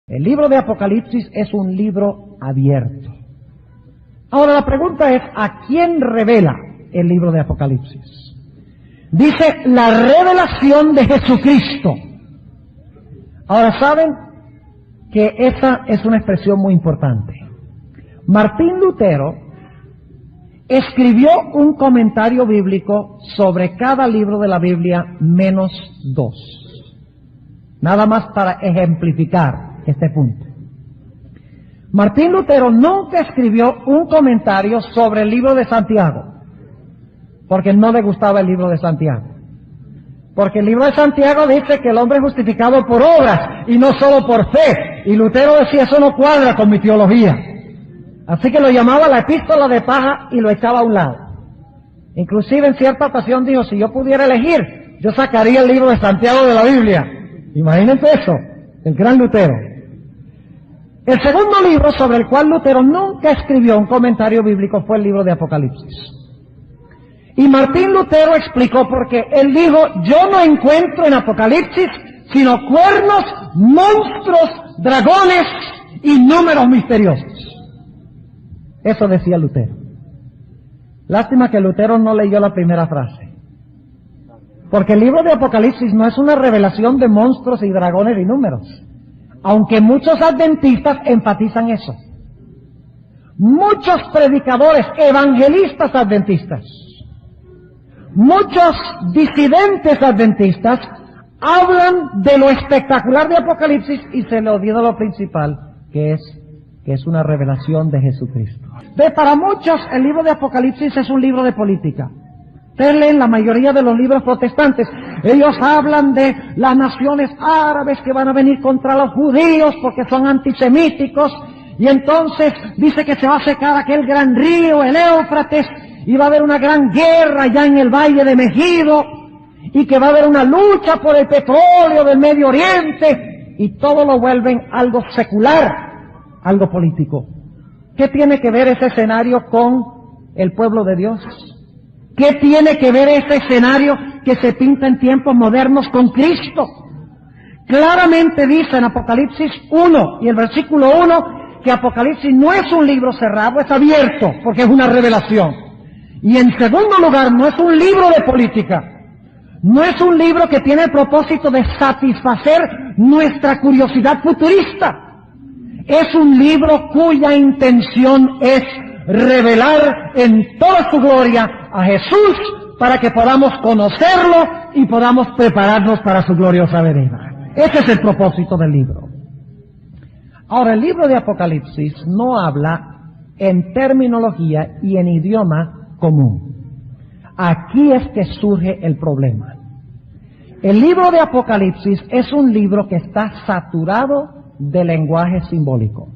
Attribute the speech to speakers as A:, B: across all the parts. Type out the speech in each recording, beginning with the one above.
A: El libro de Apocalipsis es un libro abierto. Ahora la pregunta es, ¿a quién revela el libro de Apocalipsis? Dice, la revelación de Jesucristo. Ahora, ¿saben que esa es una expresión muy importante? Martín Lutero escribió un comentario bíblico sobre cada libro de la Biblia menos 2. Nada más para ejemplificar este punto. Martín Lutero nunca escribió un comentario sobre el libro de Santiago, porque no le gustaba el libro de Santiago. Porque el libro de Santiago dice que el hombre es justificado por obras y no solo por fe. Y Lutero decía, eso no cuadra con mi teología. Así que lo llamaba la epístola de paja y lo echaba a un lado. Inclusive en cierta ocasión dijo, si yo pudiera elegir, yo sacaría el libro de Santiago de la Biblia. Imagínense eso, el gran Lutero. El segundo libro sobre el cual Lutero nunca escribió un comentario bíblico fue el libro de Apocalipsis. Y Martín Lutero explicó por qué. Él dijo, yo no encuentro en Apocalipsis sino cuernos, monstruos, dragones y números misteriosos. Eso decía Lutero. Lástima que Lutero no leyó la primera frase. Porque el libro de Apocalipsis no es una revelación de monstruos y dragones y números. Aunque muchos adventistas enfatizan eso. Muchos predicadores, evangelistas adventistas, muchos disidentes adventistas hablan de lo espectacular de Apocalipsis y se le olvida lo principal, que es una revelación de Jesucristo. Para muchos el libro de Apocalipsis es un libro de política. Ustedes leen la mayoría de los libros protestantes. Ellos hablan de las naciones árabes que van a venir contra los judíos porque son antisemíticos. Y entonces dice que se va a secar aquel gran río, el Éufrates, y va a haber una gran guerra allá en el valle de Megido, y que va a haber una lucha por el petróleo del Medio Oriente, y todo lo vuelven algo secular, algo político. ¿Qué tiene que ver ese escenario con el pueblo de Dios? ¿Qué tiene que ver ese escenario que se pinta en tiempos modernos con Cristo? Claramente dice en Apocalipsis 1 y el versículo 1 que Apocalipsis no es un libro cerrado, es abierto, porque es una revelación. Y en segundo lugar, no es un libro de política. No es un libro que tiene el propósito de satisfacer nuestra curiosidad futurista. Es un libro cuya intención es revelar en toda su gloria a Jesús para que podamos conocerlo y podamos prepararnos para su gloriosa venida. Ese es el propósito del libro. Ahora, el libro de Apocalipsis no habla en terminología y en idioma común. Aquí es que surge el problema. El libro de Apocalipsis es un libro que está saturado de lenguaje simbólico.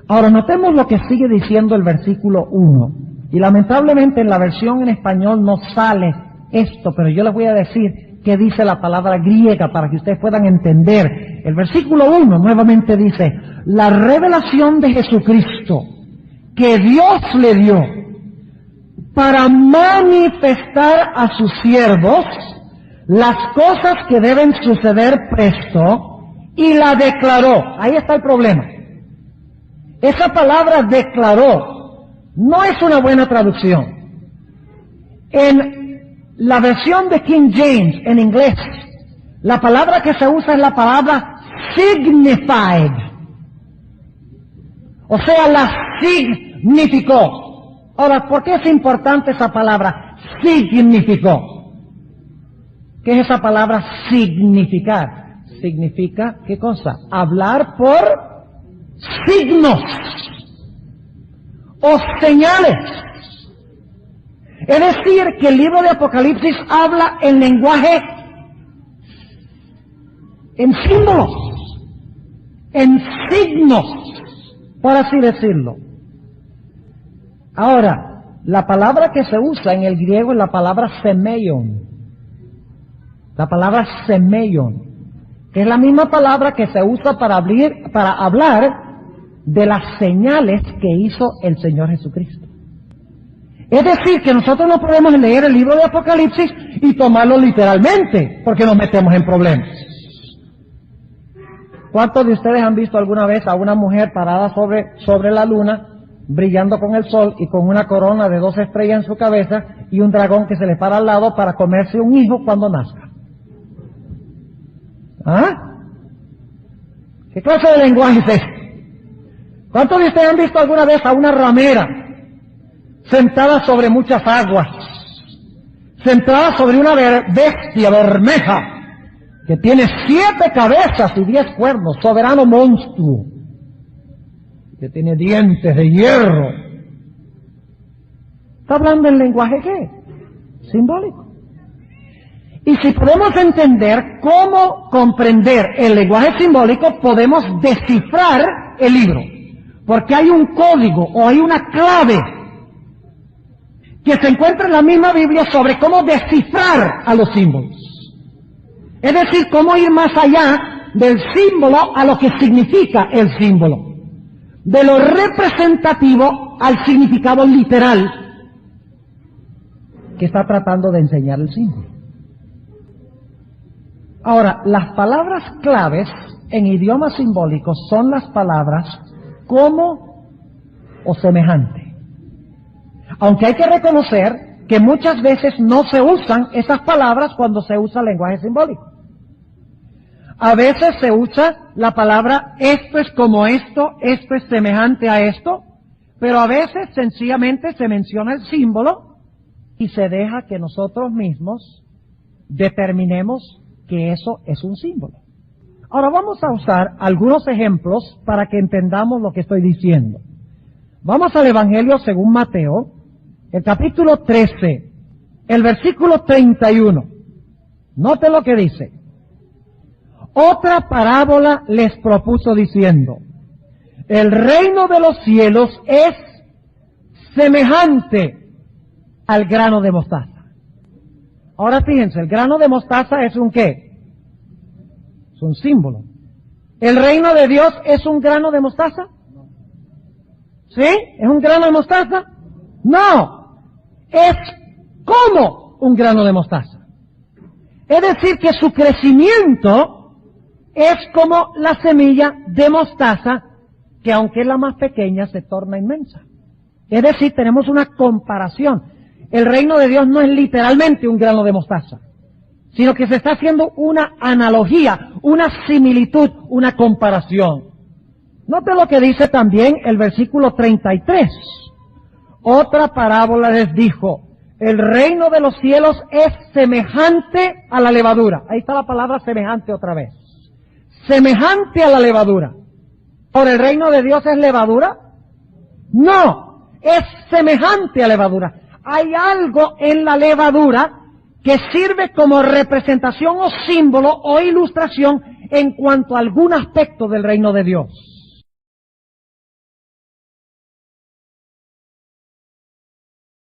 A: Ahora, notemos lo que sigue diciendo el versículo 1. Y lamentablemente en la versión en español no sale esto, pero yo les voy a decir qué dice la palabra griega para que ustedes puedan entender. El versículo 1 nuevamente dice, la revelación de Jesucristo que Dios le dio para manifestar a sus siervos las cosas que deben suceder presto, y la declaró. Ahí está el problema. Esa palabra declaró no es una buena traducción. En la versión de King James, en inglés, la palabra que se usa es la palabra signified. O sea, la significó. Ahora, ¿por qué es importante esa palabra significó? ¿Qué es esa palabra significar? Significa, ¿qué cosa? Hablar por signos o señales. Es decir, que el libro de Apocalipsis habla en lenguaje, en símbolos, en signos, por así decirlo. Ahora, la palabra que se usa en el griego es la palabra semeion. La palabra semeion, que es la misma palabra que se usa para hablar de las señales que hizo el Señor Jesucristo. Es decir, que nosotros no podemos leer el libro de Apocalipsis y tomarlo literalmente, porque nos metemos en problemas. ¿Cuántos de ustedes han visto alguna vez a una mujer parada sobre la luna, brillando con el sol y con una corona de 2 estrellas en su cabeza y un dragón que se le para al lado para comerse un hijo cuando nazca? ¿Ah? ¿Qué clase de lenguaje es este? ¿Cuántos de ustedes han visto alguna vez a una ramera sentada sobre muchas aguas, sentada sobre una bestia bermeja que tiene 7 cabezas y 10 cuernos, soberano monstruo, que tiene dientes de hierro? ¿Está hablando en lenguaje qué? Simbólico. Y si podemos entender cómo comprender el lenguaje simbólico, podemos descifrar el libro. Porque hay un código o hay una clave que se encuentra en la misma Biblia sobre cómo descifrar a los símbolos. Es decir, cómo ir más allá del símbolo a lo que significa el símbolo. De lo representativo al significado literal que está tratando de enseñar el símbolo. Ahora, las palabras claves en idioma simbólico son las palabras como o semejante. Aunque hay que reconocer que muchas veces no se usan esas palabras cuando se usa el lenguaje simbólico. A veces se usa la palabra esto es como esto es semejante a esto, pero a veces sencillamente se menciona el símbolo y se deja que nosotros mismos determinemos que eso es un símbolo. Ahora vamos a usar algunos ejemplos para que entendamos lo que estoy diciendo. Vamos al Evangelio según Mateo, el capítulo 13, el versículo 31. Note lo que dice. Otra parábola les propuso diciendo, el reino de los cielos es semejante al grano de mostaza. Ahora fíjense, el grano de mostaza es un ¿qué? Es un símbolo. ¿El reino de Dios es un grano de mostaza? ¿Sí? ¿Es un grano de mostaza? No. Es como un grano de mostaza. Es decir, que su crecimiento es como la semilla de mostaza, que aunque es la más pequeña, se torna inmensa. Es decir, tenemos una comparación. El reino de Dios no es literalmente un grano de mostaza, sino que se está haciendo una analogía, una similitud, una comparación. Note lo que dice también el versículo 33. Otra parábola les dijo, el reino de los cielos es semejante a la levadura. Ahí está la palabra semejante otra vez. Semejante a la levadura. ¿Ahora el reino de Dios es levadura? No, es semejante a levadura. Hay algo en la levadura que sirve como representación o símbolo o ilustración en cuanto a algún aspecto del reino de Dios.